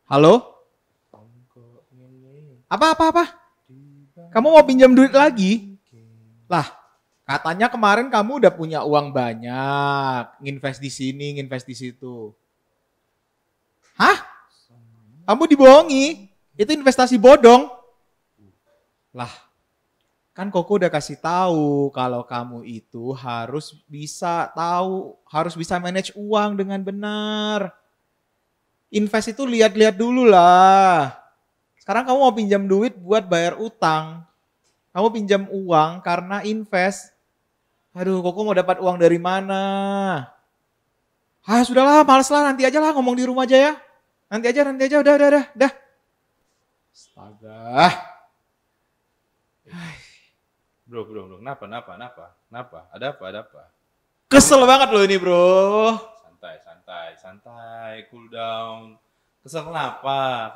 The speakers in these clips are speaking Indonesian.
Halo? Apa? Kamu mau pinjam duit lagi? Lah, katanya kemarin kamu udah punya uang banyak, nginvest di sini, nginvest di situ. Hah? Kamu dibohongi? Itu investasi bodong. Lah, kan Koko udah kasih tahu kalau kamu itu harus bisa manage uang dengan benar. Invest itu lihat-lihat dulu lah. Sekarang kamu mau pinjam duit buat bayar utang. Kamu pinjam uang karena invest. Aduh, Koko mau dapat uang dari mana? Sudahlah, males lah, nanti aja lah, ngomong di rumah aja ya. Nanti aja, udah. Astaga. Bro, kenapa? Ada apa? Kesel banget loh ini, bro. Santai, cool down. Kesel kenapa?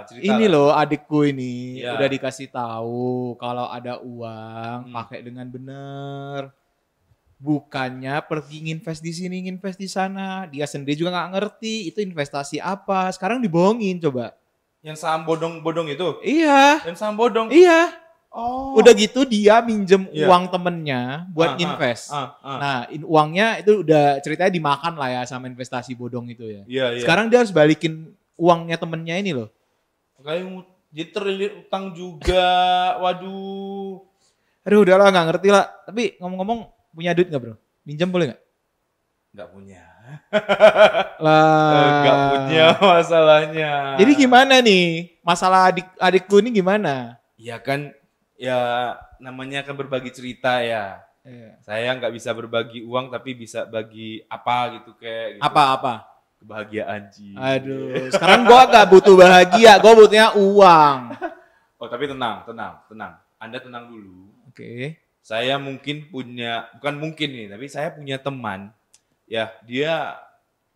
Cerita Ini lah. loh adikku ini Ya. udah dikasih tahu kalau ada uang pakai dengan benar. Bukannya pergi nginvest di sini, nginvest di sana. Dia sendiri juga nggak ngerti itu investasi apa. Sekarang dibohongin coba. Yang saham bodong-bodong itu? Iya. Yang saham bodong? Iya. Oh. Udah gitu dia minjem Iya. uang temennya buat invest. Nah, uangnya itu udah ceritanya dimakan lah ya sama investasi bodong itu ya. Iya. Sekarang dia harus balikin uangnya temennya ini loh. Kayak jadi terlilit utang juga. Waduh. Aduh udahlah nggak ngerti lah. Tapi ngomong-ngomong punya duit nggak bro? Minjem boleh nggak? Nggak punya. Lah. Nggak punya masalahnya. Jadi gimana nih? Masalah adikku ini gimana? Ya kan, ya namanya kan berbagi cerita ya. Iya. Saya nggak bisa berbagi uang tapi bisa bagi apa gitu kayak. Gitu. Apa? Kebahagiaan Ji. Aduh, sekarang gua gak butuh bahagia, gua butuhnya uang. Oh tapi tenang. Anda tenang dulu. Oke. Saya mungkin bukan mungkin nih, tapi saya punya teman. Ya, dia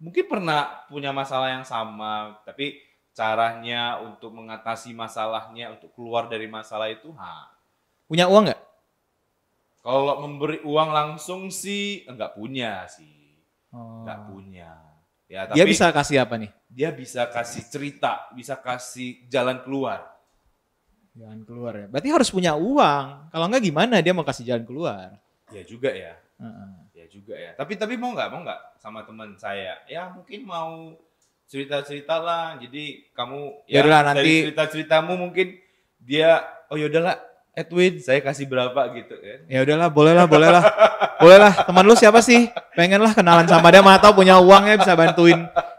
mungkin pernah punya masalah yang sama, tapi caranya untuk mengatasi masalahnya, untuk keluar dari masalah itu, Punya uang nggak? kalau memberi uang langsung sih enggak punya sih. Oh. Enggak punya. Ya, Dia tapi bisa kasih apa nih? dia bisa kasih cerita, bisa kasih jalan keluar. Jalan keluar ya. Berarti harus punya uang. Kalau nggak gimana dia mau kasih jalan keluar? Ya juga ya. Heeh. Ya juga ya. Tapi mau nggak sama teman saya? Ya mungkin mau cerita-cerita lah. Jadi kamu Yaudahlah, dari nanti cerita-ceritamu mungkin dia yaudahlah Edwin saya kasih berapa gitu kan. ya udahlah, boleh lah. Teman lu siapa sih? Pengen lah kenalan sama dia, mana tahu punya uangnya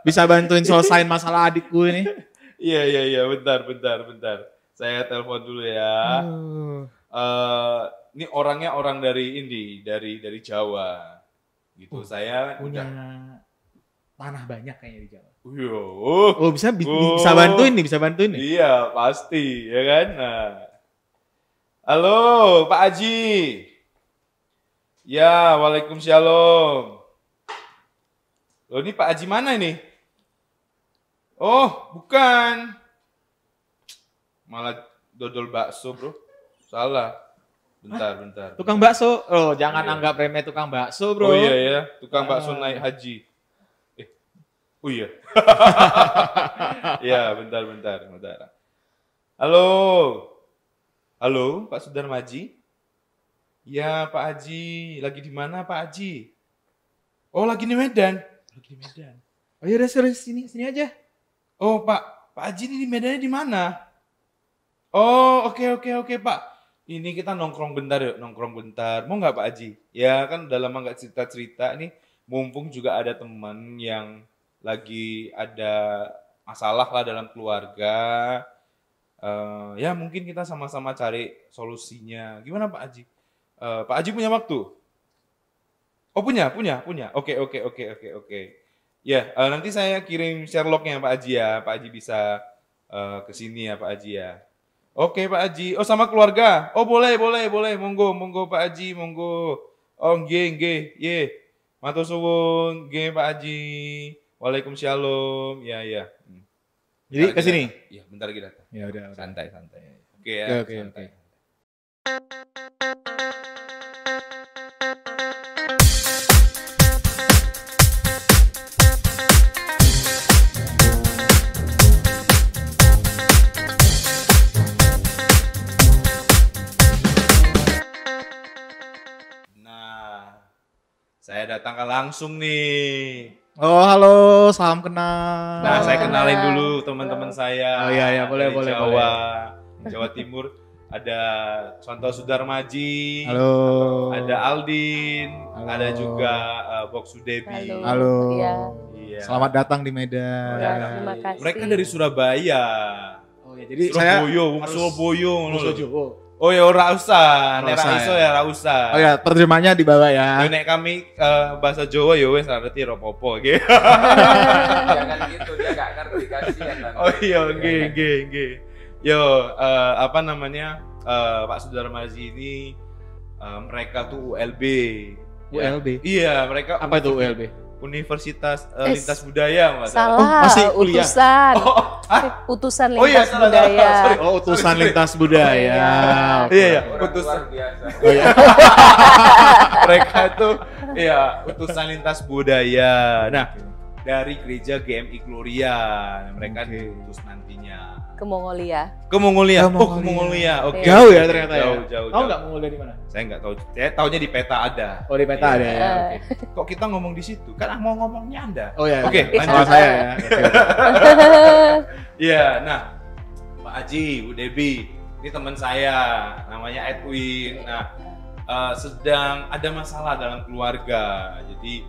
bisa bantuin selesain masalah adikku ini. Iya, bentar. Saya telepon dulu ya. Ini orangnya orang dari Jawa. Gitu. Saya punya tanah banyak kayaknya di Jawa. Oh, bisa bantuin nih. Iya, pasti, ya kan? Nah. Halo, Pak Haji. Ya, waalaikumsalam. Loh, ini Pak Haji mana ini? Oh, bukan. Malah dodol bakso, bro. Salah. Bentar. Tukang bakso. Oh, jangan Iya. anggap remeh tukang bakso, bro. Oh iya ya, tukang bakso naik haji. Oh iya. Ya, bentar. Halo, Pak Sudarmaji. Ya, Pak Haji. Lagi di mana, Pak Haji? Oh, lagi di Medan. Oh iya, udah sini aja. Oh, Pak Haji ini di Medannya di mana? Oh, oke, Pak. Ini kita nongkrong bentar yuk, Mau nggak Pak Haji? Ya kan udah lama nggak cerita-cerita nih. Mumpung juga ada teman yang lagi ada masalah lah dalam keluarga. Ya mungkin kita sama-sama cari solusinya. Gimana Pak Haji? Pak Haji punya waktu? Oh punya. Oke. Ya nanti saya kirim Sherlocknya Pak Haji ya. Pak Haji bisa kesini ya Pak Haji ya. Oke Pak Haji. Oh sama keluarga? Oh boleh. Monggo Pak Haji, monggo. Oh nggih. Ye. Matur suwun, nggih Pak Haji. Waalaikumsalam. Ya. Jadi ke sini. Iya, bentar lagi datang. Ya udah. Santai. Oke ya. Oke. datangkan langsung nih. Oh, halo, salam kenal. Nah, saya kenal. kenalin dulu teman-teman saya. Oh, iya, boleh, dari boleh, Jawa, boleh. Jawa Timur. Ada Contoh Sudarmaji. Halo. Ada Aldin. Halo. Ada juga Boksu Debi. Halo. Iya. Iya. Selamat datang di Medan. Ya, terima kasih. Mereka dari Surabaya. Oh ya, jadi saya Surabaya, harus Surabaya. Oh. Oh ya, ora usah. Nek Ora usah, ra iso ya. ya ra usah. Oh ya, terjemahnya di bawah ya. Yo, nek kami bahasa Jawa ya wis ngerti apa-apa nggih. Jangan gitu, dia gak ngerti kasihan nanti. Oh iya, nggih. Yo, apa namanya? Pak Sudarmaji ini mereka tuh ULB. Ya. ULB? Iya, mereka Apa itu ULB? Universitas Lintas Budaya, Mas. Salah, Oh, masih kuliah? utusan. Oh, Utusan Oh iya, lintas salah, budaya. sorry. Oh, utusan lintas budaya. Iya. Oke. Iya. Orang Utusan. luar biasa. Oh ya. Mereka tuh ya utusan lintas budaya. Nah, dari gereja GMI Gloria. Mereka Oke. diutus nantinya Ke Mongolia. ke Mongolia. Ke Oh, ke Mongolia. Mongolia. Oke. Jauh ya ternyata ya. Jauh. Tahu nggak Mongolia di mana? Saya nggak tahu. Saya taunya di peta ada. Oh, di peta ada ya. Oke. Kok kita ngomong di situ? Kan mau ngomongnya Anda. Oh ya. Oke, Salah lanjut. saya ya. Oke. Iya, nah Pak Haji, Bu Debi, ini teman saya, namanya Edwin. Nah, sedang ada masalah dalam keluarga. Jadi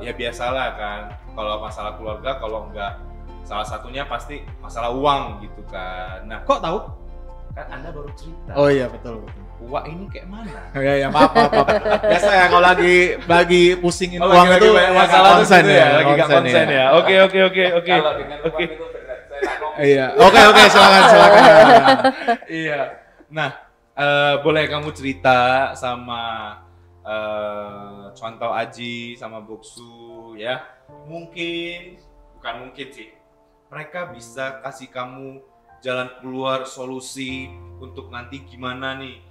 ya biasalah kan, kalau masalah keluarga, kalau enggak salah satunya pasti masalah uang gitu kan. Nah, Kok tahu? kan Anda baru cerita. Oh iya, betul. Uang ini kayak mana? Oh, ya, maaf. Biasa ya kalau lagi pusingin Oh, uang lagi itu banyak masalah tuh konsen gitu ya, lagi gak konsen konsen ya. Oke. Kalau dengan uang Oke. itu berat, saya tak ngomong. Iya. Oke, silakan. Iya. Nah, boleh kamu cerita sama Contoh Aji sama Boksu ya? Bukan mungkin sih. Mereka bisa kasih kamu jalan keluar solusi untuk nanti gimana nih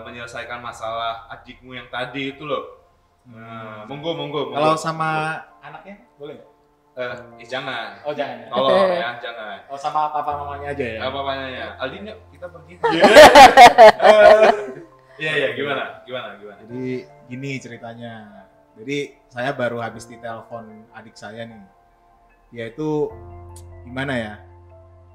menyelesaikan masalah adikmu yang tadi itu loh. Nah, monggo. Kalau sama anaknya boleh nggak? Jangan. Oh jangan. Tolong ya, jangan. Oh sama papa mamanya aja ya. Apa apanya? Aldin yuk kita pergi. Iya, gimana? Jadi gini ceritanya. Jadi saya baru habis ditelepon adik saya nih. Dia itu gimana ya?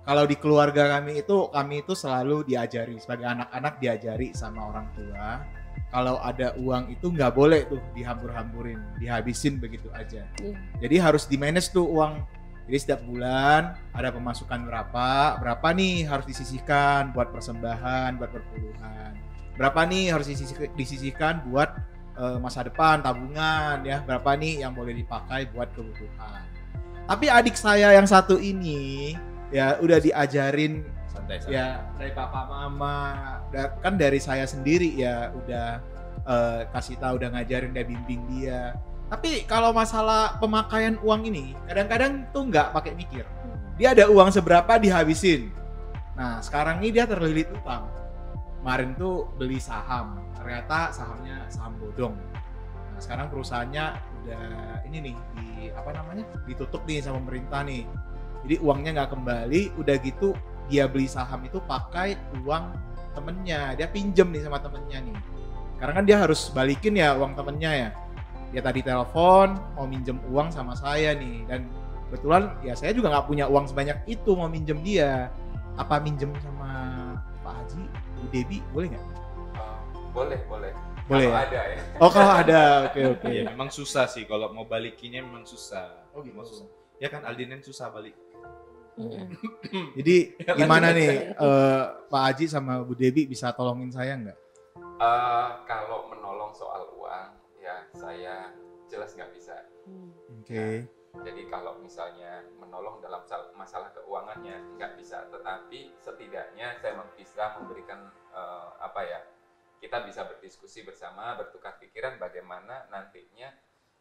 Kalau di keluarga kami itu selalu diajari sebagai anak-anak diajari sama orang tua. Kalau ada uang itu nggak boleh tuh dihambur-hamburin, dihabisin begitu aja. Iya. Jadi harus di-manage tuh uang. Jadi setiap bulan ada pemasukan berapa nih harus disisihkan buat persembahan, buat perpuluhan. Berapa nih harus disisihkan buat masa depan, tabungan ya. Berapa nih yang boleh dipakai buat kebutuhan. Tapi adik saya yang satu ini ya udah diajarin Santai. ya dari papa mama kan dari saya sendiri ya udah kasih tahu, udah ngajarin, udah bimbing dia. Tapi kalau masalah pemakaian uang ini kadang-kadang tuh nggak pakai mikir. Dia ada uang seberapa dihabisin. Nah sekarang ini dia terlilit utang. Kemarin tuh beli saham, ternyata sahamnya saham bodong. Nah sekarang perusahaannya udah ini nih ditutup nih sama pemerintah nih. Jadi uangnya nggak kembali, udah gitu dia beli saham itu pakai uang temennya, dia pinjem nih sama temennya nih. Karena kan dia harus balikin ya uang temennya ya. Dia tadi telepon mau minjem uang sama saya nih, dan kebetulan ya saya juga nggak punya uang sebanyak itu mau minjem dia. Apa minjem sama Pak Haji, Bu Debi, boleh nggak? Boleh. Boleh Kalau ya? ada ya. Oh kalau ada, oke. Iya, memang susah sih kalau mau balikinnya memang susah. Oh, gitu. Memang susah. Ya kan Aldin kan susah balik. Jadi gimana nih Pak Haji sama Bu Debi bisa tolongin saya nggak? Kalau menolong soal uang, ya saya jelas nggak bisa. Oke. Jadi kalau misalnya menolong dalam masalah keuangannya nggak bisa, tetapi setidaknya saya bisa memberikan kita bisa berdiskusi bersama, bertukar pikiran bagaimana nantinya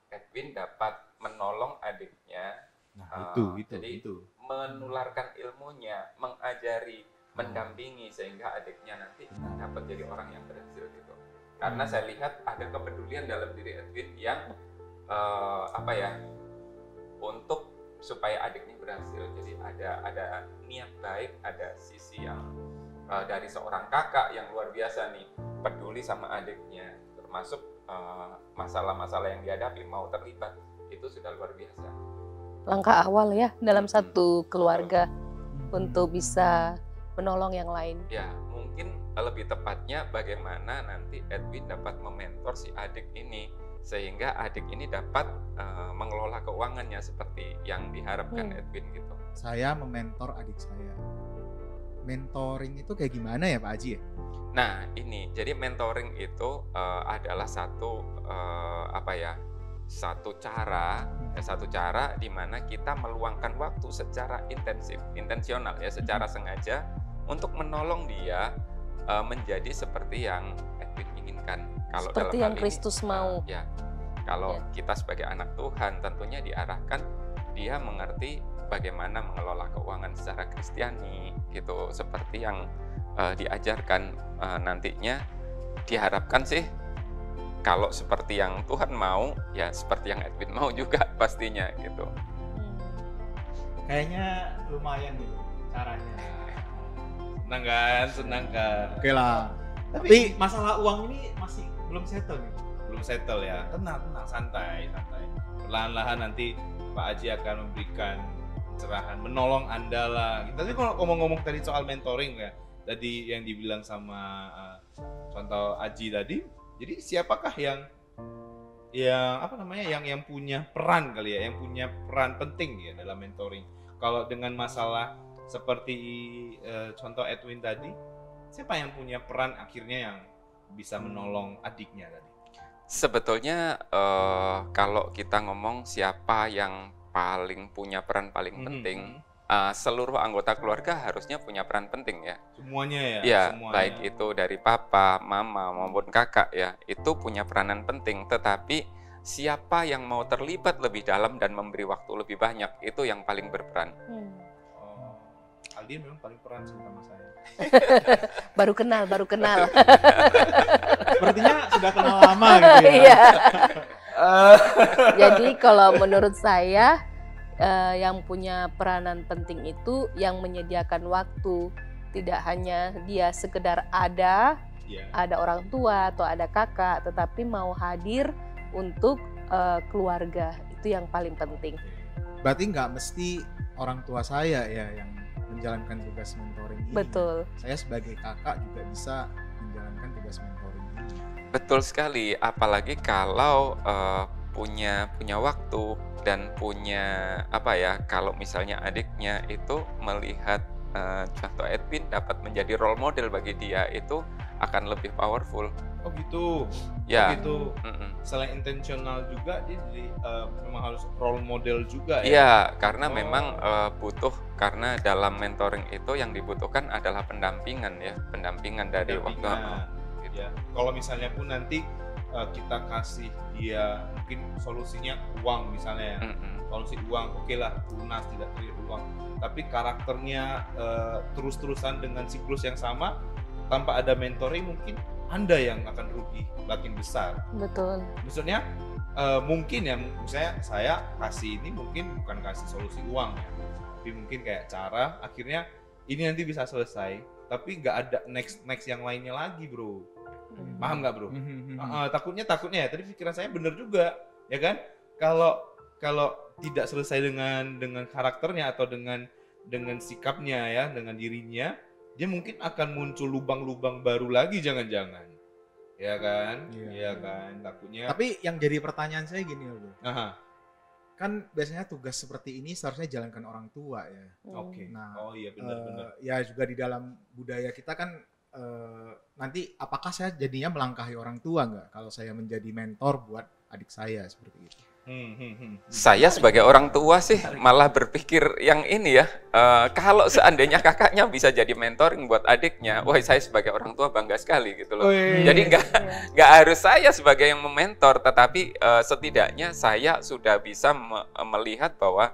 Edwin dapat menolong adiknya. Nah Jadi itu. menularkan ilmunya, mengajari, mendampingi sehingga adiknya nanti dapat jadi orang yang berhasil gitu. Karena saya lihat ada kepedulian dalam diri Edwin yang untuk supaya adiknya berhasil. Jadi ada niat baik, ada sisi yang dari seorang kakak yang luar biasa nih, peduli sama adiknya, termasuk masalah-masalah yang dihadapi mau terlibat, itu sudah luar biasa. Langkah awal ya dalam satu keluarga untuk bisa menolong yang lain. Ya, mungkin lebih tepatnya bagaimana nanti Edwin dapat mementor si adik ini sehingga adik ini dapat mengelola keuangannya seperti yang diharapkan Edwin gitu. Saya mementor adik saya. Mentoring itu kayak gimana ya Pak Haji ya? Nah, ini jadi mentoring itu adalah satu satu cara di mana kita meluangkan waktu secara intensional ya, secara sengaja untuk menolong dia menjadi seperti yang Edwin inginkan. Kalau Seperti dalam yang hal Kristus ini, mau. kalau kita sebagai anak Tuhan tentunya diarahkan dia mengerti bagaimana mengelola keuangan secara Kristiani gitu, seperti yang diajarkan nantinya. Diharapkan sih kalau seperti yang Tuhan mau ya seperti yang Edwin mau juga pastinya gitu. Kayaknya lumayan gitu caranya. Senang kan? Oke lah. Tapi masalah uang ini masih belum settle nih. Belum settle ya. Tenang, santai. Perlahan-lahan nanti Pak Haji akan memberikan pencerahan, menolong Anda lah. Tapi kalau ngomong-ngomong tadi soal mentoring ya, tadi yang dibilang sama contoh Haji tadi, jadi siapakah yang punya peran kali ya, yang punya peran penting ya dalam mentoring? Kalau dengan masalah seperti contoh Edwin tadi, siapa yang punya peran akhirnya yang bisa menolong adiknya tadi? Sebetulnya kalau kita ngomong siapa yang paling punya peran paling penting, seluruh anggota keluarga harusnya punya peran penting ya. Semuanya ya? Ya, semuanya. baik itu dari papa, mama, maupun kakak ya, itu punya peranan penting. Tetapi siapa yang mau terlibat lebih dalam dan memberi waktu lebih banyak, itu yang paling berperan. Aldi memang paling peran sama saya. Baru kenal. Sepertinya sudah kenal lama gitu ya. Iya. Jadi kalau menurut saya yang punya peranan penting itu yang menyediakan waktu. Tidak hanya dia sekedar ada orang tua atau ada kakak, tetapi mau hadir untuk keluarga. Itu yang paling penting. Berarti nggak mesti orang tua saya ya yang menjalankan tugas mentoring ini. Betul. Saya sebagai kakak juga bisa menjalankan tugas mentoring ini. Betul sekali, apalagi kalau punya waktu dan punya kalau misalnya adiknya itu melihat contoh Edwin dapat menjadi role model bagi dia, itu akan lebih powerful. Oh gitu. Ya. Oh gitu. Selain intensional juga dia jadi memang harus role model juga ya. Iya, karena memang butuh, karena dalam mentoring itu yang dibutuhkan adalah pendampingan dari waktu. Ya. Kalau misalnya pun nanti kita kasih dia mungkin solusinya uang misalnya ya. Solusi uang, oke lah, lunas tidak terlihat uang. Tapi karakternya terus-terusan dengan siklus yang sama tanpa ada mentoring, mungkin Anda yang akan rugi makin besar. Betul. Maksudnya mungkin ya, misalnya saya kasih ini mungkin bukan kasih solusi uang ya, tapi mungkin kayak cara akhirnya ini nanti bisa selesai, tapi nggak ada next yang lainnya lagi, bro. Paham nggak, bro? Takutnya ya. Tadi pikiran saya bener juga, ya kan? Kalau tidak selesai dengan karakternya atau dengan sikapnya ya, dengan dirinya, dia mungkin akan muncul lubang-lubang baru lagi, jangan-jangan, ya kan? Iya kan, takutnya. Tapi yang jadi pertanyaan saya gini loh, Aha. Kan biasanya tugas seperti ini seharusnya jalankan orang tua ya. Oke. Nah, Oh iya benar-benar. Ya juga di dalam budaya kita kan nanti apakah saya jadinya melangkahi orang tua nggak kalau saya menjadi mentor buat adik saya seperti itu? Saya sebagai orang tua sih malah berpikir yang ini ya, kalau seandainya kakaknya bisa jadi mentoring buat adiknya, wah saya sebagai orang tua bangga sekali gitu loh. Jadi nggak harus saya sebagai yang mementor, tetapi setidaknya saya sudah bisa melihat bahwa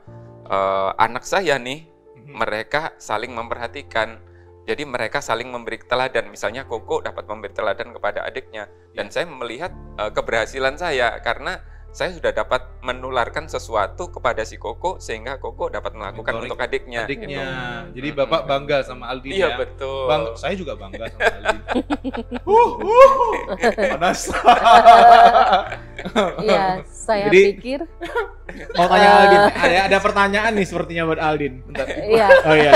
anak saya nih, mereka saling memperhatikan. Jadi mereka saling memberi teladan, misalnya Koko dapat memberi teladan kepada adiknya, dan saya melihat keberhasilan saya karena saya sudah dapat menularkan sesuatu kepada si Koko sehingga Koko dapat melakukan Mentoring untuk adiknya. Adiknya. Gitu. Jadi Bapak bangga sama Aldin Iya ya. betul. Saya juga bangga sama Aldin. Panas. Iya, saya Jadi- pikir Mau tanya Aldin, ada pertanyaan nih sepertinya buat Aldin. Bentar. iya. Oh iya.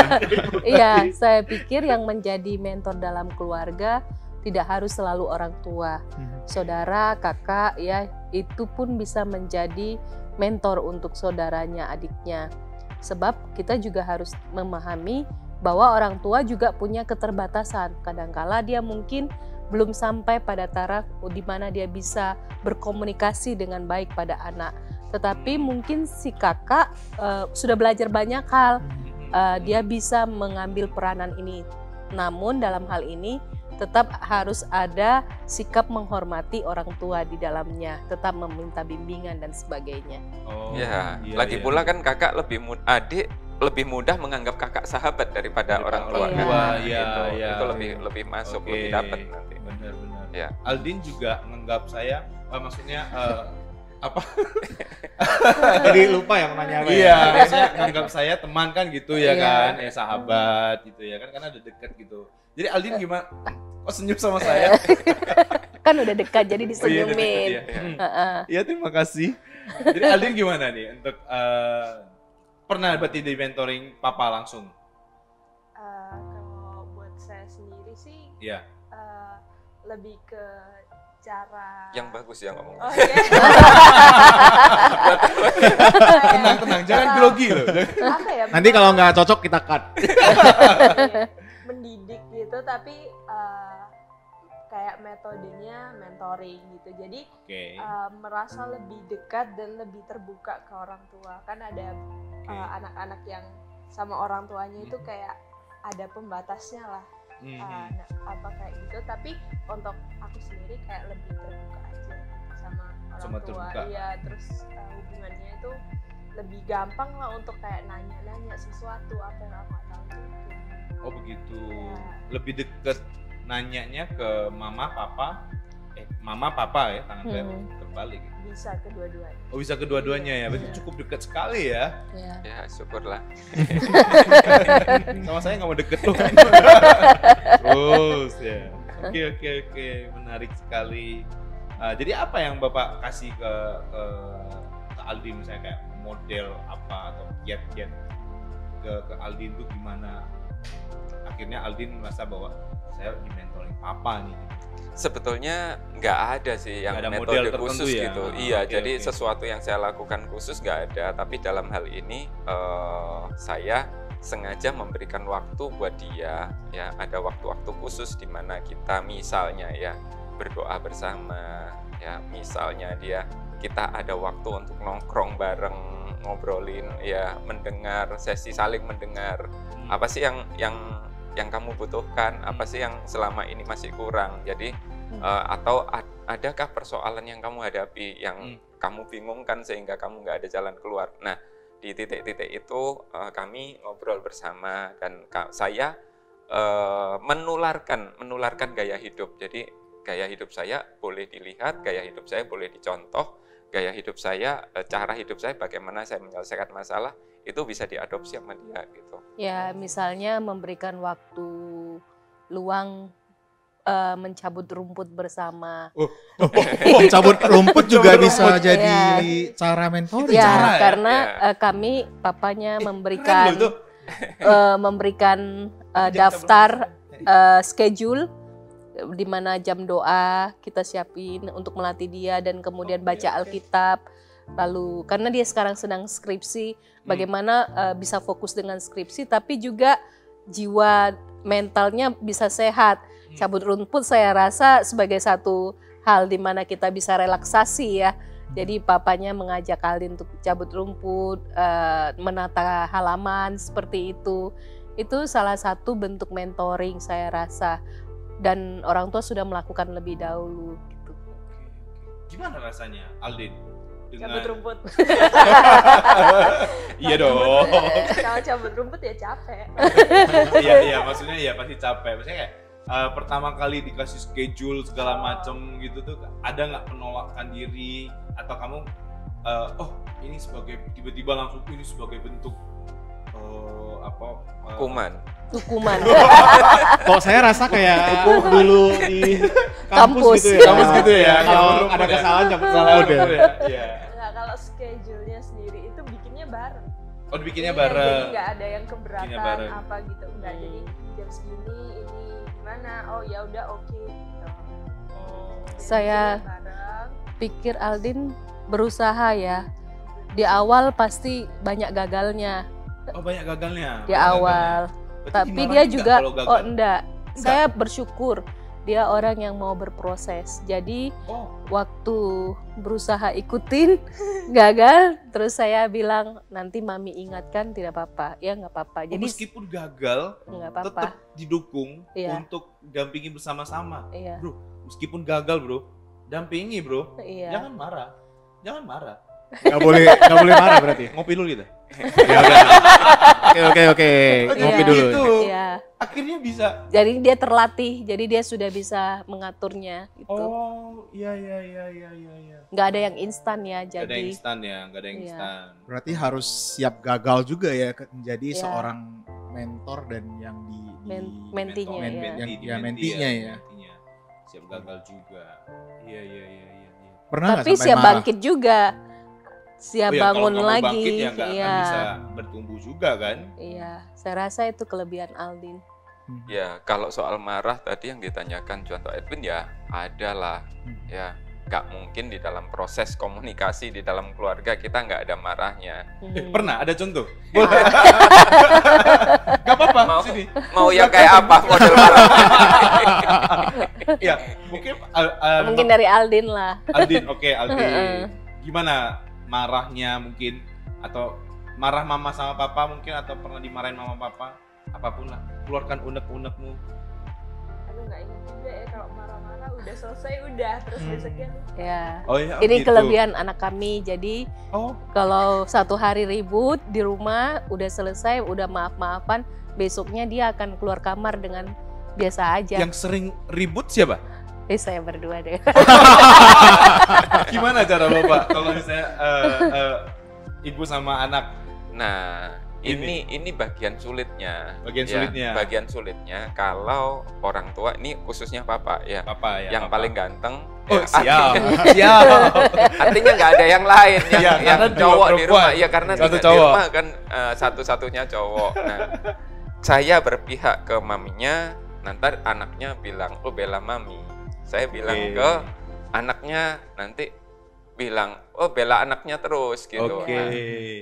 Iya, saya pikir yang menjadi mentor dalam keluarga tidak harus selalu orang tua. Saudara, kakak ya, itu pun bisa menjadi mentor untuk saudaranya, adiknya. Sebab kita juga harus memahami bahwa orang tua juga punya keterbatasan. Kadangkala dia mungkin belum sampai pada taraf di mana dia bisa berkomunikasi dengan baik pada anak. Tetapi mungkin si kakak sudah belajar banyak hal. Dia bisa mengambil peranan ini. Namun dalam hal ini tetap harus ada sikap menghormati orang tua di dalamnya, tetap meminta bimbingan dan sebagainya. Oh, Ya, iya, lagi iya. pula kan kakak adik lebih mudah menganggap kakak sahabat daripada orang tua. orang kan? tua, iya, Gitu. iya. Itu lebih masuk, Oke. lebih dapat nanti. Benar-benar. Ya. Aldin juga menganggap saya, maksudnya apa? Jadi lupa ya mau nanya apa ya? Iya, maksudnya menganggap saya teman kan gitu ya Iya. kan, sahabat gitu ya kan, karena ada dekat gitu. Jadi Aldin gimana? Kok senyum sama saya? Kan udah dekat jadi Oh, iya, disenyumin. dekat, iya. Heeh. Iya, terima kasih. Jadi Aldin gimana nih untuk pernah berarti di mentoring papa langsung? Kalau buat saya sendiri sih Iya. lebih ke cara Yang bagus ya ngomong. Oh iya. Tenang, jangan grogi loh. Apa ya? Nanti kalau nggak cocok kita cut. mendidik gitu, tapi kayak metodenya mentoring gitu. Jadi Oke. merasa lebih dekat dan lebih terbuka ke orang tua. Kan ada anak-anak yang sama orang tuanya itu kayak ada pembatasnya lah. Nah, apa kayak gitu, tapi untuk aku sendiri kayak lebih terbuka aja sama orang Sama tua. terbuka. Iya, terus hubungannya itu lebih gampang lah untuk kayak nanya-nanya sesuatu apa yang aku nggak tahu gitu. Oh begitu. Iya. Lebih deket nanyanya ke mama papa ya, tangan saya terbalik. Bisa kedua-duanya. Oh bisa kedua-duanya ya, berarti Iya. cukup dekat sekali ya. Ya. Ya syukurlah. Sama saya nggak mau deket loh. Terus ya. Oke, menarik sekali. Jadi apa yang Bapak kasih ke Aldin, misalnya kayak model apa atau kiat-kiat ke Aldin tuh gimana? Akhirnya Aldin merasa bahwa saya di mentoring papa nih. Sebetulnya nggak ada sih yang Nggak ada model metode tertentu khusus ya? gitu. Ah, Iya, oke, jadi oke. sesuatu yang saya lakukan khusus nggak ada. Tapi dalam hal ini saya sengaja memberikan waktu buat dia. Ya, ada waktu-waktu khusus di mana kita misalnya ya berdoa bersama. Ya, misalnya kita ada waktu untuk nongkrong bareng, ngobrolin, ya mendengar, sesi saling mendengar. Apa sih yang kamu butuhkan, apa sih yang selama ini masih kurang. Jadi atau adakah persoalan yang kamu hadapi yang kamu bingungkan sehingga kamu nggak ada jalan keluar. Nah, di titik-titik itu kami ngobrol bersama dan saya menularkan gaya hidup. Jadi gaya hidup saya boleh dilihat, gaya hidup saya boleh dicontoh, gaya hidup saya, cara hidup saya, bagaimana saya menyelesaikan masalah, itu bisa diadopsi sama dia gitu. Ya, misalnya memberikan waktu luang mencabut rumput bersama. Cabut rumput juga Cabut bisa rumput. jadi Iya. cara mentoring. Ya, cara ya? karena Ya. kami papanya Keren memberikan loh itu. memberikan Jam daftar schedule di mana jam doa kita siapin untuk melatih dia dan kemudian Oke, baca oke. Alkitab. Lalu karena dia sekarang sedang skripsi, bagaimana bisa fokus dengan skripsi tapi juga jiwa mentalnya bisa sehat. Cabut rumput saya rasa sebagai satu hal di mana kita bisa relaksasi ya. Jadi papanya mengajak Aldin untuk cabut rumput, menata halaman seperti itu. Itu salah satu bentuk mentoring saya rasa. Dan orang tua sudah melakukan lebih dahulu gitu. Gimana rasanya Aldin? Cabut rumput. Iya dong. Kalau cabut rumput ya capek. Iya, maksudnya ya pasti capek. Maksudnya kayak pertama kali dikasih schedule segala macem gitu tuh, ada nggak penolakan diri atau kamu ini sebagai tiba-tiba langsung ini sebagai bentuk Hukuman. Kok saya rasa kayak dulu di Kampus. gitu ya. Kampus gitu ya. Kalau ada kesalahan cepet salah udah. Iya. Nah, kalau schedule-nya sendiri itu bikinnya bareng. Oh, dibikinnya Iya, bareng. Jadi nggak ada yang Bikinnya keberatan bareng. apa gitu, enggak. Jadi jam segini ini gimana? Oh ya udah oke gitu. Oh. Saya Bikinnya bareng. pikir Aldin berusaha ya. Di awal pasti banyak gagalnya Oh, banyak gagalnya. di awal. Berarti Tapi dimarahin dia nggak juga kalau gagal? enggak. Saya bersyukur dia orang yang mau berproses. Jadi Oh, waktu berusaha ikutin gagal, terus saya bilang nanti mami ingatkan tidak apa-apa. Ya nggak apa-apa. Jadi meskipun gagal nggak tetap apa-apa. didukung Iya. untuk dampingi bersama-sama. Iya. Bro, meskipun gagal, Bro, dampingi, Bro. Iya. Jangan marah. Jangan marah. Nggak boleh marah berarti. Ngopi dulu kita. Ya udah. Oke. Ngopi Iya. dulu. Gitu. Iya. Akhirnya bisa. Jadi dia terlatih. Jadi dia sudah bisa mengaturnya gitu. Oh, iya. Nggak ada yang instan ya. Gak ada yang Jadi instan ya, gak ada yang Iya. instan. Berarti harus siap gagal juga ya menjadi Iya. seorang mentor dan yang di mentinya Mentor, ya. yang mentinya ya. mentinya. Siap gagal juga. Iya. Pernah nggak Tapi sampai siap marah? bangkit juga. Siap Oh ya, bangun kalau nggak mau lagi. bangkit ya nggak akan Iya. bisa bertumbuh juga kan? Iya. Saya rasa itu kelebihan Aldin. Ya, kalau soal marah tadi yang ditanyakan contoh Edwin ya ada lah. Ya, nggak mungkin di dalam proses komunikasi di dalam keluarga kita nggak ada marahnya. Pernah ada contoh? Boleh. Gak apa-apa. Mau Sini. mau yang kayak apa model marah? Ya, mungkin Mungkin dari Aldin lah. Aldin, oke Aldin. Gimana marahnya mungkin atau marah mama sama papa mungkin atau pernah dimarahin mama papa? Apapun lah, keluarkan unek-unekmu. Aduh nggak ingat juga ya kalau marah-marah udah selesai udah terus besoknya Ya. Oh iya, Ini gitu. kelebihan anak kami. Jadi Oh, kalau satu hari ribut di rumah udah selesai, udah maaf-maafan, besoknya dia akan keluar kamar dengan biasa aja. yang sering ribut siapa? Saya berdua deh. Gimana cara bapak kalau misalnya ibu sama anak? Nah, ini bagian sulitnya. Bagian Ya, sulitnya. Bagian sulitnya kalau orang tua ini khususnya papa ya. Papa ya. Yang papa. paling ganteng. Oh ya, siap, artinya- siap. Artinya nggak ada yang lain yang, Iya, yang karena dua cowok di perempuan, rumah. Iya karena satu di cowok. rumah kan satu-satunya cowok. Nah, saya berpihak ke maminya. Nanti anaknya bilang, oh bela mami. Saya bilang Oke. ke anaknya nanti bilang, oh bela anaknya terus gitu. Oke. Nah,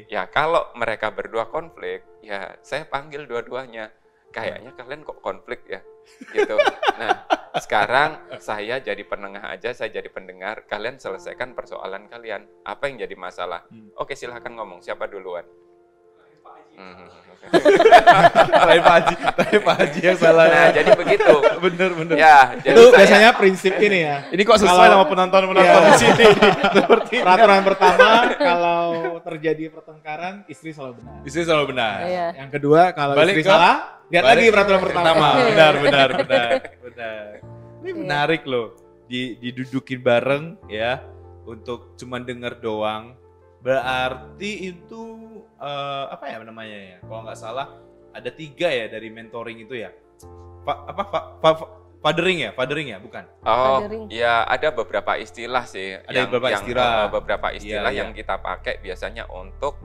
ya kalau mereka berdua konflik, ya saya panggil dua-duanya. Kayaknya kalian kok konflik ya, gitu. Nah, sekarang saya jadi penengah aja, saya jadi pendengar. Kalian selesaikan persoalan kalian. Apa yang jadi masalah? Oke, silahkan ngomong. Siapa duluan? Tadi Pak Haji yang salah. Nah, jadi begitu. Bener. Ya, jadi Itu saya- biasanya prinsip ini ya. Ini kok sesuai Kalau- sama penonton-penonton Iya. di sini. Seperti Peraturan pertama, kalau terjadi pertengkaran, istri selalu benar. Istri selalu benar. Iya. Yang kedua, kalau Balik istri ke- salah, lihat Balik lagi peraturan pertama. Benar. Ini menarik loh. Didudukin bareng ya untuk cuman denger doang. Berarti itu apa ya namanya ya? Kalau nggak salah ada 3 ya dari mentoring itu ya. Fathering ya, bukan? Oh, Fathering. ya ada beberapa istilah sih. Ada beberapa istilah. Beberapa istilah Iya, yang kita pakai biasanya untuk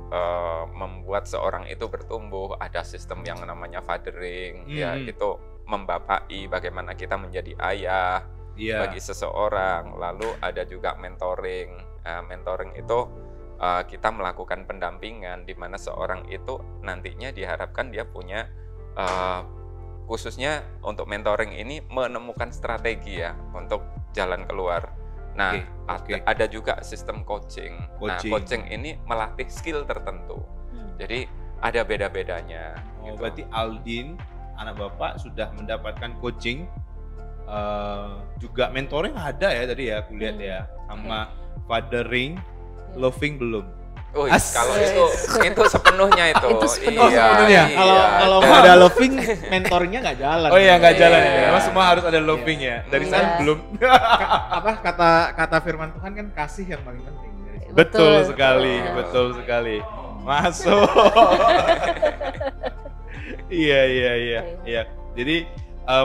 membuat seorang itu bertumbuh. Ada sistem yang namanya fathering, ya itu membapai bagaimana kita menjadi ayah Iya. bagi seseorang. Lalu ada juga mentoring. Mentoring itu kita melakukan pendampingan di mana seorang itu nantinya diharapkan dia punya khususnya untuk mentoring ini menemukan strategi ya untuk jalan keluar. Nah, Oke. ada juga sistem coaching. Nah, Coaching. coaching ini melatih skill tertentu. Jadi ada beda-bedanya. Oh, gitu. berarti Aldin, anak bapak sudah mendapatkan coaching, juga mentoring ada ya tadi ya, aku lihat ya, sama fathering, loving belum. Oh, As- kalau itu sepenuhnya itu. Itu sepenuhnya. Iya, Sepenuhnya. iya. Kalau nggak ada loving, mentornya nggak jalan. Oh iya nggak jalan ya, Iya. emang semua harus ada loving ya. Dari Iya. sana belum. Apa kata firman Tuhan kan kasih yang paling penting. Dari situ. Betul sekali, betul sekali. Masuk. Iya. Jadi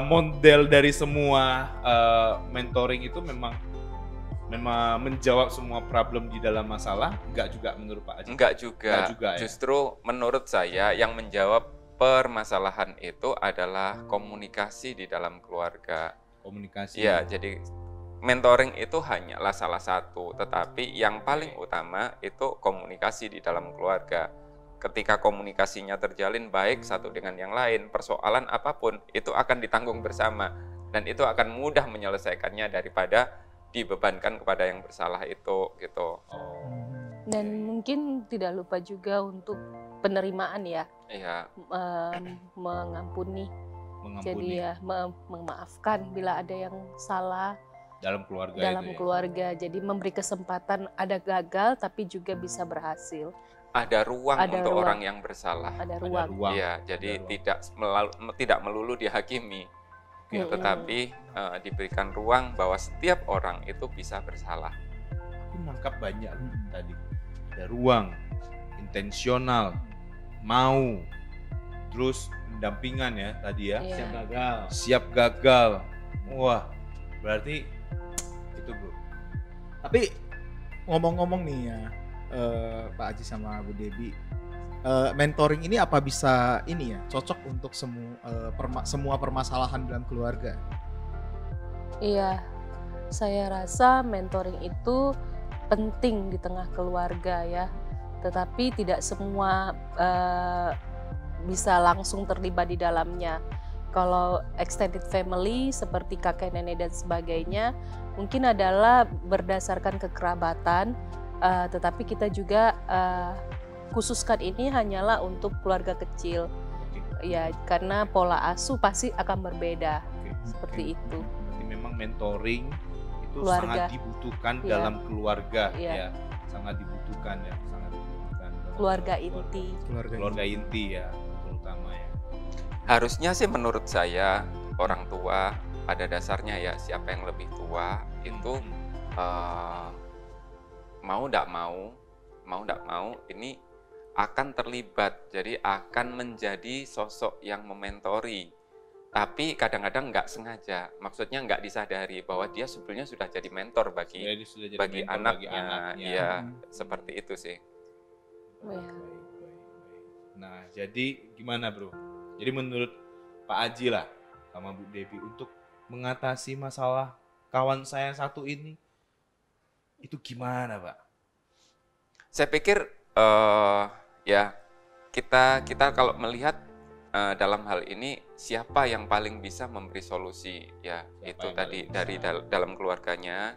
model dari semua mentoring itu memang menjawab semua problem di dalam masalah, enggak juga menurut Pak Haji? Enggak juga ya? Justru menurut saya yang menjawab permasalahan itu adalah komunikasi di dalam keluarga. Komunikasi. Iya, jadi mentoring itu hanyalah salah satu, tetapi yang paling utama itu komunikasi di dalam keluarga. Ketika komunikasinya terjalin baik satu dengan yang lain, persoalan apapun itu akan ditanggung bersama dan itu akan mudah menyelesaikannya daripada dibebankan kepada yang bersalah itu gitu. Dan mungkin tidak lupa juga untuk penerimaan ya. Iya. Mengampuni. Jadi ya memaafkan bila ada yang salah dalam keluarga keluarga. Jadi memberi kesempatan, ada gagal tapi juga bisa berhasil. Ada ruang untuk orang yang bersalah. Ada ruang. Iya, jadi tidak melulu dihakimi. Tetapi diberikan ruang bahwa setiap orang itu bisa bersalah. Aku nangkap banyak tadi. Ada ruang, intensional, mau, terus pendampingan ya tadi ya. Siap gagal. Wah, berarti itu bro. Tapi ngomong-ngomong nih ya, Pak Haji sama Bu Debbie, mentoring ini apa bisa ini ya cocok untuk semua permasalahan dalam keluarga? Iya, saya rasa mentoring itu penting di tengah keluarga ya, tetapi tidak semua bisa langsung terlibat di dalamnya. Kalau extended family seperti kakek nenek dan sebagainya mungkin adalah berdasarkan kekerabatan, tetapi kita juga khususkan ini hanyalah untuk keluarga kecil ya, karena pola asuh pasti akan berbeda. Seperti itu. Jadi memang mentoring itu keluarga. Sangat dibutuhkan dalam keluarga ya, sangat dibutuhkan ya, keluarga inti. Keluarga inti ya, terutama ya. Harusnya sih menurut saya orang tua pada dasarnya ya, siapa yang lebih tua itu mau tidak mau ini akan terlibat, jadi akan menjadi sosok yang mementori. Tapi kadang-kadang nggak sengaja, maksudnya nggak disadari bahwa dia sebetulnya sudah jadi mentor bagi anaknya. Ya, seperti itu sih. Nah, jadi gimana bro? Jadi menurut Pak Haji lah sama Bu Debbie untuk mengatasi masalah kawan saya satu ini, itu gimana Pak? Saya pikir ya kita kalau melihat dalam hal ini siapa yang paling bisa memberi solusi ya, itu tadi dari dalam keluarganya,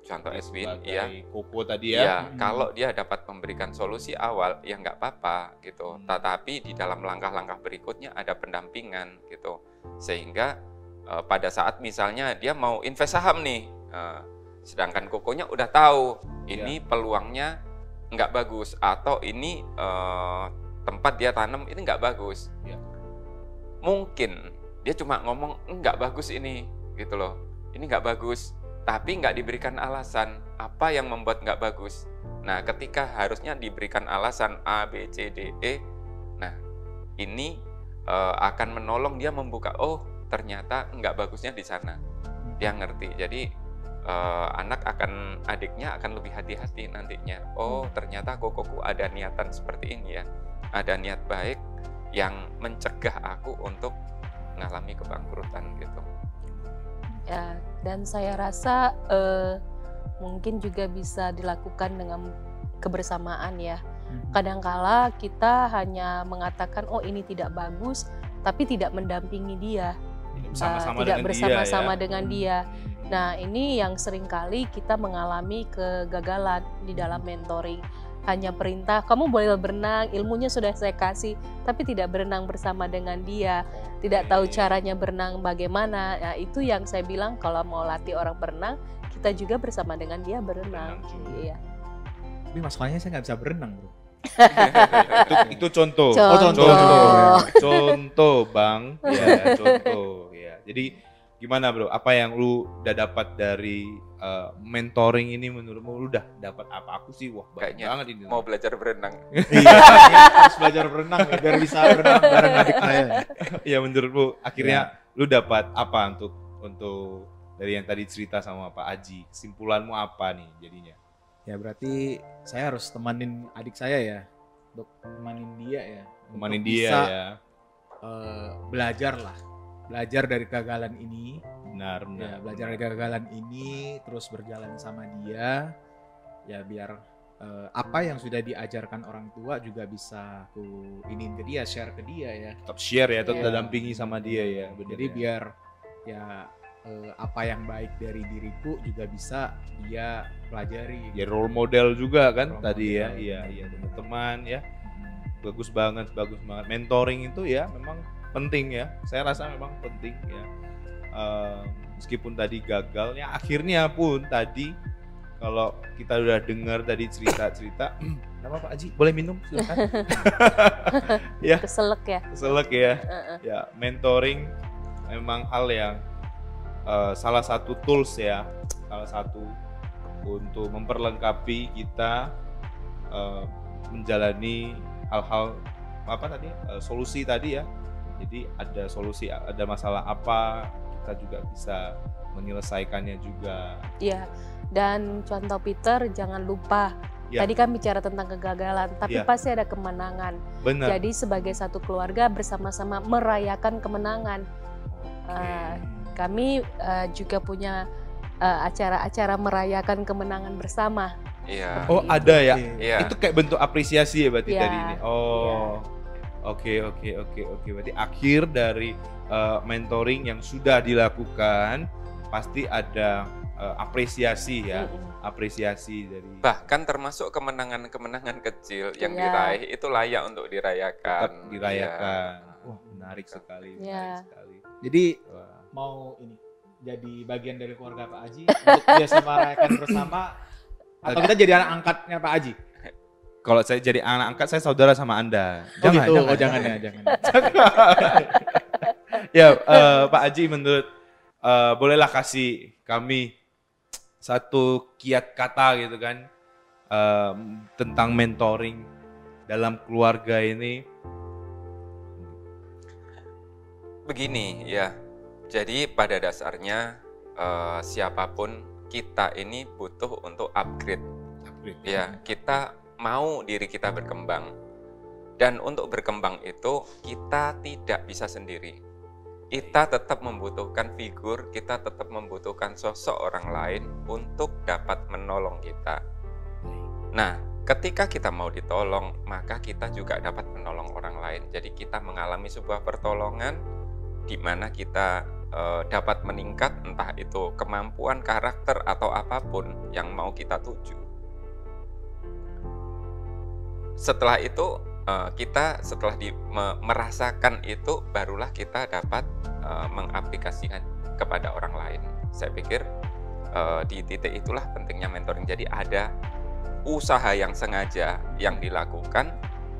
contoh Edwin ya, Koko tadi ya. Kalau dia dapat memberikan solusi awal ya nggak apa-apa gitu, tetapi di dalam langkah-langkah berikutnya ada pendampingan gitu, sehingga pada saat misalnya dia mau invest saham nih, sedangkan Kokonya udah tahu ini peluangnya nggak bagus, atau ini tempat dia tanam ini nggak bagus. Mungkin dia cuma ngomong nggak bagus ini gitu loh, ini nggak bagus, tapi nggak diberikan alasan apa yang membuat nggak bagus. Nah, ketika harusnya diberikan alasan A, B, C, D, E, nah ini akan menolong dia membuka, oh ternyata nggak bagusnya di sana. Dia ngerti, jadi adiknya akan lebih hati-hati nantinya. Oh ternyata Kokoku ada niatan seperti ini ya, ada niat baik yang mencegah aku untuk mengalami kebangkrutan gitu. Ya, dan saya rasa mungkin juga bisa dilakukan dengan kebersamaan ya. Kadangkala kita hanya mengatakan oh ini tidak bagus, tapi tidak mendampingi dia, tidak bersama-sama dengan dia. Nah ini yang seringkali kita mengalami kegagalan di dalam mentoring. Hanya perintah, kamu boleh berenang, ilmunya sudah saya kasih, tapi tidak berenang bersama dengan dia, tidak tahu caranya berenang bagaimana. Nah itu yang saya bilang, kalau mau latih orang berenang, kita juga bersama dengan dia berenang. Iya. Tapi masalahnya saya nggak bisa berenang bro. itu contoh. Contoh. Contoh bang, ya contoh ya. Jadi Gimana bro? Apa yang lu udah dapat dari mentoring ini menurutmu? Lu udah dapat apa? Aku sih wah banyak Kayaknya banget ini. mau belajar berenang. Iya, harus belajar berenang ya, biar bisa berenang bareng adik saya. Iya menurutmu akhirnya lu dapat apa untuk dari yang tadi cerita sama Pak Aji? Kesimpulanmu apa nih jadinya? Ya berarti saya harus temanin adik saya ya, untuk temanin dia ya. Temanin untuk dia bisa, ya. Belajar dari kegagalan ini. Benar. Ya, belajar dari kegagalan ini, terus berjalan sama dia, ya biar apa yang sudah diajarkan orang tua juga bisa aku iniin ke dia, share ke dia ya. Tetap share ya, tetap Iya. dampingi sama dia ya. Bener Jadi ya. biar ya apa yang baik dari diriku juga bisa dia pelajari. Ya role model juga kan Role tadi ya. model. Iya teman-teman ya. Bagus banget. Mentoring itu ya memang penting ya. Saya rasa memang penting ya. Meskipun tadi gagal ya, akhirnya pun tadi kalau kita udah dengar tadi cerita-cerita, nama Pak Haji boleh minum silakan. Ya, Keselek ya. selek ya. Ya, mentoring memang hal yang salah satu tools ya, salah satu untuk memperlengkapi kita menjalani hal-hal apa tadi solusi tadi ya. Jadi ada solusi, ada masalah apa, kita juga bisa menyelesaikannya juga. Iya. Dan contoh Peter, jangan lupa Ya. tadi kan bicara tentang kegagalan, tapi Ya. pasti ada kemenangan. Benar. Jadi sebagai satu keluarga bersama-sama merayakan kemenangan. Kami juga punya acara-acara merayakan kemenangan bersama. Iya. Oh ada ya? Iya. Itu kayak bentuk apresiasi ya berarti Iya. tadi ini. Oh, oke. Berarti akhir dari mentoring yang sudah dilakukan pasti ada apresiasi ya, apresiasi dari. Bahkan termasuk kemenangan-kemenangan kecil yang Iya. diraih itu layak untuk dirayakan. Tetap dirayakan. Iya. Wah menarik sekali, Iya. menarik sekali. Jadi Wah. mau ini jadi bagian dari keluarga Pak Haji untuk biasa merayakan bersama, atau kita jadi anak angkatnya Pak Haji? Kalau saya jadi anak angkat, saya saudara sama Anda. Oh gitu, jangan ya, jangan. Ya, Pak Haji menurut bolehlah kasih kami satu kiat kata gitu kan tentang mentoring dalam keluarga ini. Begini ya, jadi pada dasarnya siapapun kita ini butuh untuk upgrade. Ya, kita mau diri kita berkembang. Dan untuk berkembang itu kita tidak bisa sendiri. Kita tetap membutuhkan figur, kita tetap membutuhkan sosok orang lain untuk dapat menolong kita. Nah, ketika kita mau ditolong, maka kita juga dapat menolong orang lain. Jadi kita mengalami sebuah pertolongan di mana kita dapat meningkat, entah itu kemampuan, karakter, atau apapun yang mau kita tuju. Setelah itu, kita setelah merasakan itu, barulah kita dapat mengaplikasikan kepada orang lain. Saya pikir di titik itulah pentingnya mentoring. Jadi ada usaha yang sengaja yang dilakukan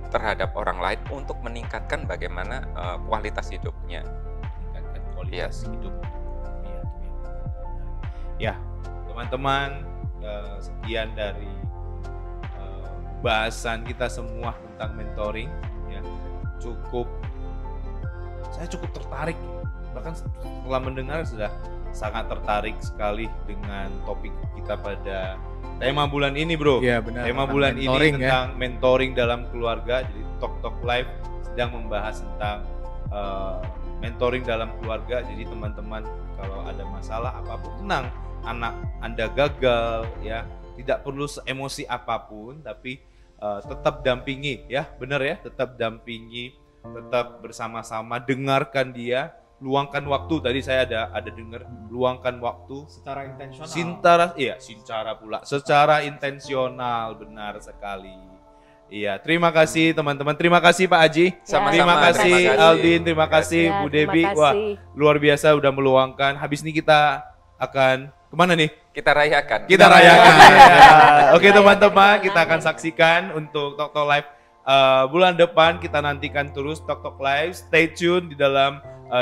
terhadap orang lain untuk meningkatkan bagaimana kualitas hidupnya. Meningkatkan kualitas hidup. Ya, teman-teman, sekian dari bahasan kita semua tentang mentoring ya. Saya cukup tertarik, bahkan setelah mendengar sudah sangat tertarik sekali dengan topik kita pada tema bulan ini bro. Iya benar. Tema tentang bulan mentoring, ini tentang mentoring dalam keluarga. Jadi Talk Live sedang membahas tentang mentoring dalam keluarga. Jadi teman-teman kalau ada masalah apapun, tenang, anak Anda gagal ya, tidak perlu emosi apapun, tapi tetap dampingi ya, benar ya, tetap dampingi, tetap bersama-sama, dengarkan dia, luangkan waktu. Tadi saya ada dengar, luangkan waktu secara intensional. Secara intensional, benar sekali. Iya, terima kasih teman-teman, terima kasih Pak Haji, Sama-sama, terima kasih terima kasih. Aldin, terima kasih Ya, Bu terima Debi. Wah, kasih. luar biasa udah meluangkan. Habis ini kita akan kemana nih? Kita rayakan. Kita rayakan. Oke Rayakan teman-teman, kemenangan. kita akan saksikan untuk Talk Live bulan depan. Kita nantikan terus Talk Live. Stay tune di dalam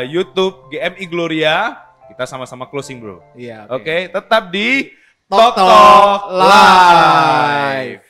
YouTube GMI Gloria. Kita sama-sama closing bro. Iya. Oke, tetap di Talk Talk Live.